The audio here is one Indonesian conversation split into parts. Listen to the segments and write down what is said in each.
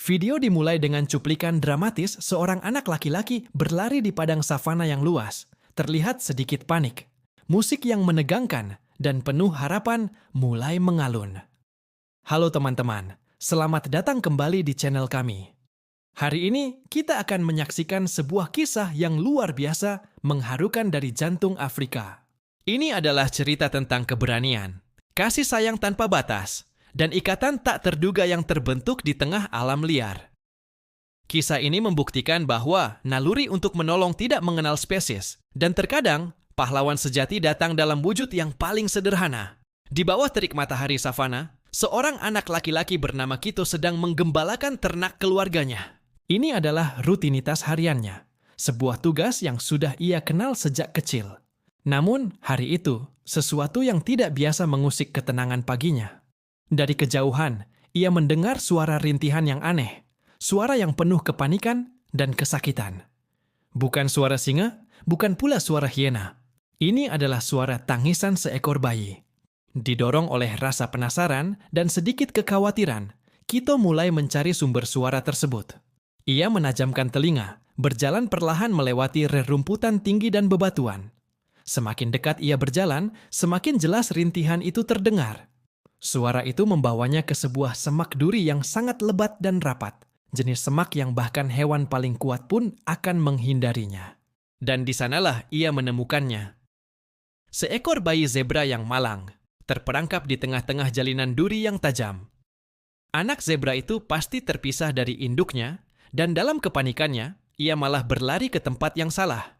Video dimulai dengan cuplikan dramatis seorang anak laki-laki berlari di padang savana yang luas. Terlihat sedikit panik. Musik yang menegangkan dan penuh harapan mulai mengalun. Halo teman-teman, selamat datang kembali di channel kami. Hari ini kita akan menyaksikan sebuah kisah yang luar biasa mengharukan dari jantung Afrika. Ini adalah cerita tentang keberanian, kasih sayang tanpa batas, dan ikatan tak terduga yang terbentuk di tengah alam liar. Kisah ini membuktikan bahwa naluri untuk menolong tidak mengenal spesies, dan terkadang pahlawan sejati datang dalam wujud yang paling sederhana. Di bawah terik matahari savana, seorang anak laki-laki bernama Kito sedang menggembalakan ternak keluarganya. Ini adalah rutinitas hariannya, sebuah tugas yang sudah ia kenal sejak kecil. Namun, hari itu, sesuatu yang tidak biasa mengusik ketenangan paginya. Dari kejauhan, ia mendengar suara rintihan yang aneh, suara yang penuh kepanikan dan kesakitan. Bukan suara singa, bukan pula suara hiena. Ini adalah suara tangisan seekor bayi. Didorong oleh rasa penasaran dan sedikit kekhawatiran, Kito mulai mencari sumber suara tersebut. Ia menajamkan telinga, berjalan perlahan melewati rerumputan tinggi dan bebatuan. Semakin dekat ia berjalan, semakin jelas rintihan itu terdengar. Suara itu membawanya ke sebuah semak duri yang sangat lebat dan rapat, jenis semak yang bahkan hewan paling kuat pun akan menghindarinya. Dan di sanalah ia menemukannya. Seekor bayi zebra yang malang, terperangkap di tengah-tengah jalinan duri yang tajam. Anak zebra itu pasti terpisah dari induknya, dan dalam kepanikannya, ia malah berlari ke tempat yang salah.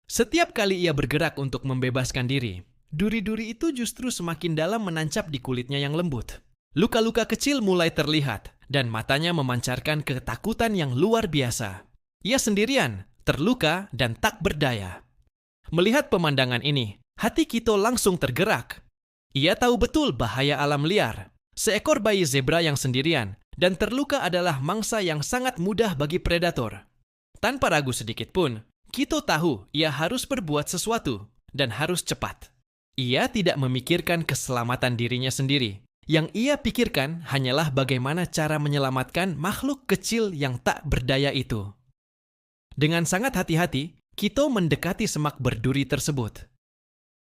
Setiap kali ia bergerak untuk membebaskan diri, duri-duri itu justru semakin dalam menancap di kulitnya yang lembut. Luka-luka kecil mulai terlihat, dan matanya memancarkan ketakutan yang luar biasa. Ia sendirian, terluka, dan tak berdaya. Melihat pemandangan ini, hati Kito langsung tergerak. Ia tahu betul bahaya alam liar. Seekor bayi zebra yang sendirian dan terluka adalah mangsa yang sangat mudah bagi predator. Tanpa ragu sedikit pun, Kito tahu ia harus berbuat sesuatu, dan harus cepat. Ia tidak memikirkan keselamatan dirinya sendiri. Yang ia pikirkan hanyalah bagaimana cara menyelamatkan makhluk kecil yang tak berdaya itu. Dengan sangat hati-hati, Kito mendekati semak berduri tersebut.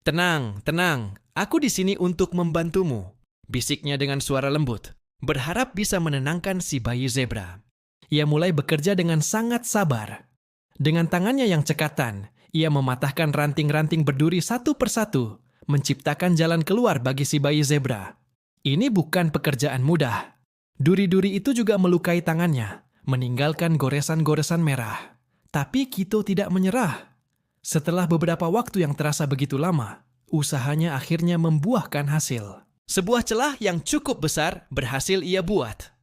"Tenang, tenang, aku di sini untuk membantumu," bisiknya dengan suara lembut, berharap bisa menenangkan si bayi zebra. Ia mulai bekerja dengan sangat sabar. Dengan tangannya yang cekatan, ia mematahkan ranting-ranting berduri satu persatu, menciptakan jalan keluar bagi si bayi zebra. Ini bukan pekerjaan mudah. Duri-duri itu juga melukai tangannya, meninggalkan goresan-goresan merah. Tapi Kito tidak menyerah. Setelah beberapa waktu yang terasa begitu lama, usahanya akhirnya membuahkan hasil. Sebuah celah yang cukup besar berhasil ia buat.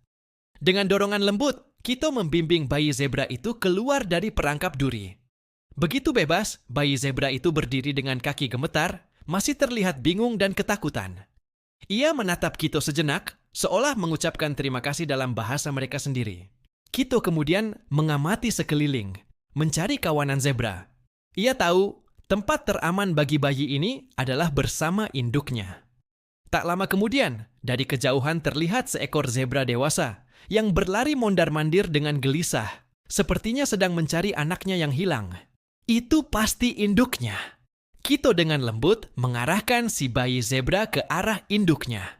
Dengan dorongan lembut, Kito membimbing bayi zebra itu keluar dari perangkap duri. Begitu bebas, bayi zebra itu berdiri dengan kaki gemetar, masih terlihat bingung dan ketakutan. Ia menatap Kito sejenak, seolah mengucapkan terima kasih dalam bahasa mereka sendiri. Kito kemudian mengamati sekeliling, mencari kawanan zebra. Ia tahu tempat teraman bagi bayi ini adalah bersama induknya. Tak lama kemudian, dari kejauhan terlihat seekor zebra dewasa yang berlari mondar-mandir dengan gelisah, sepertinya sedang mencari anaknya yang hilang. Itu pasti induknya. Kito dengan lembut mengarahkan si bayi zebra ke arah induknya.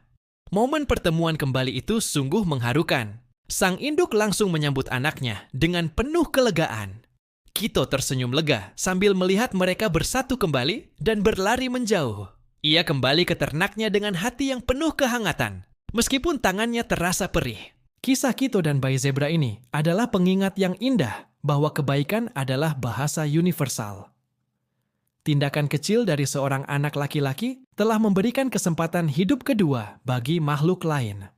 Momen pertemuan kembali itu sungguh mengharukan. Sang induk langsung menyambut anaknya dengan penuh kelegaan. Kito tersenyum lega sambil melihat mereka bersatu kembali dan berlari menjauh. Ia kembali ke ternaknya dengan hati yang penuh kehangatan, meskipun tangannya terasa perih. Kisah Kito dan bayi zebra ini adalah pengingat yang indah bahwa kebaikan adalah bahasa universal. Tindakan kecil dari seorang anak laki-laki telah memberikan kesempatan hidup kedua bagi makhluk lain.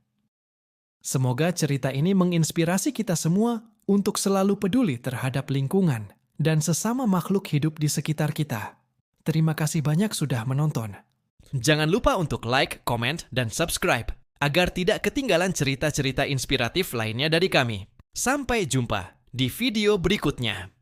Semoga cerita ini menginspirasi kita semua untuk selalu peduli terhadap lingkungan dan sesama makhluk hidup di sekitar kita. Terima kasih banyak sudah menonton. Jangan lupa untuk like, komen, dan subscribe agar tidak ketinggalan cerita-cerita inspiratif lainnya dari kami. Sampai jumpa di video berikutnya.